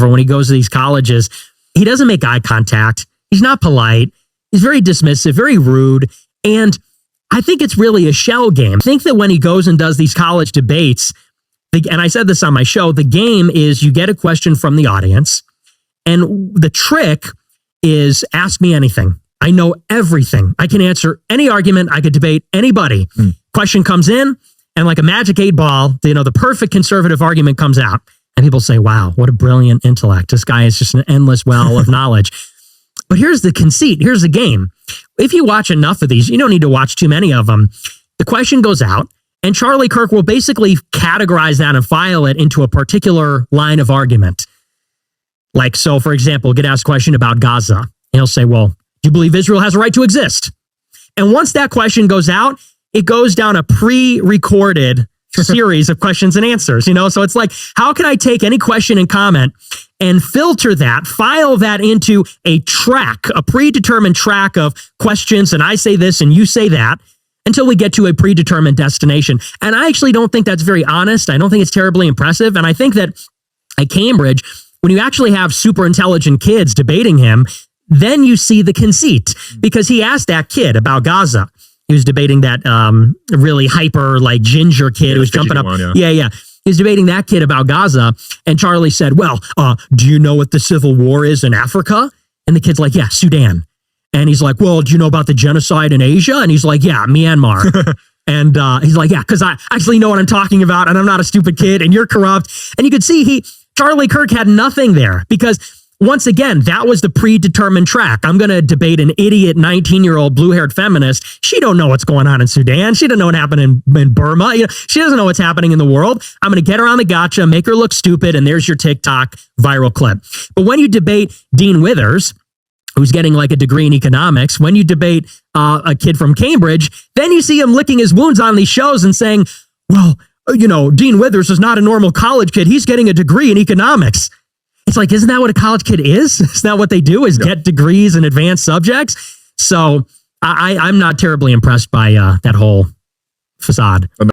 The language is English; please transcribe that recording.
when he goes to these colleges, he doesn't make eye contact. He's not polite. He's very dismissive, very rude. And I think it's really a shell game. I think that when he goes and does these college debates, and I said this on my show, the game is you get a question from the audience, and the trick is ask me anything. I know everything. I can answer any argument. I could debate anybody. Question comes in, and like a magic 8-ball, the perfect conservative argument comes out. And people say, wow, what a brilliant intellect. This guy is just an endless well of knowledge. But here's the conceit. Here's the game. If you watch enough of these, you don't need to watch too many of them. The question goes out, and Charlie Kirk will basically categorize that and file it into a particular line of argument. Like, so for example, get asked a question about Gaza. And he'll say, well, do you believe Israel has a right to exist? And once that question goes out, it goes down a pre-recorded series of questions and answers, So it's like, how can I take any question and comment and filter that, file that into a track, a predetermined track of questions, and I say this and you say that, until we get to a predetermined destination. And I actually don't think that's very honest. I don't think it's terribly impressive. And I think that at Cambridge, when you actually have super intelligent kids debating him, then you see the conceit, because he asked that kid about Gaza. He was debating that really hyper, like ginger kid who was jumping up. Yeah. He was debating that kid about Gaza. And Charlie said, well, do you know what the civil war is in Africa? And the kid's like, yeah, Sudan. And he's like, well, do you know about the genocide in Asia? And he's like, yeah, Myanmar. And he's like, yeah, because I actually know what I'm talking about, and I'm not a stupid kid, and you're corrupt. And you could see Charlie Kirk had nothing there, because once again, that was the predetermined track. I'm going to debate an idiot 19-year-old blue-haired feminist. She don't know what's going on in Sudan. She doesn't know what happened in Burma. She doesn't know what's happening in the world. I'm going to get her on the gotcha, make her look stupid, and there's your TikTok viral clip. But when you debate Dean Withers, who's getting like a degree in economics, when you debate a kid from Cambridge, then you see him licking his wounds on these shows and saying, well, Dean Withers is not a normal college kid. He's getting a degree in economics. It's like, isn't that what a college kid is? Isn't that what they do, is get degrees in advanced subjects? So I'm not terribly impressed by that whole facade.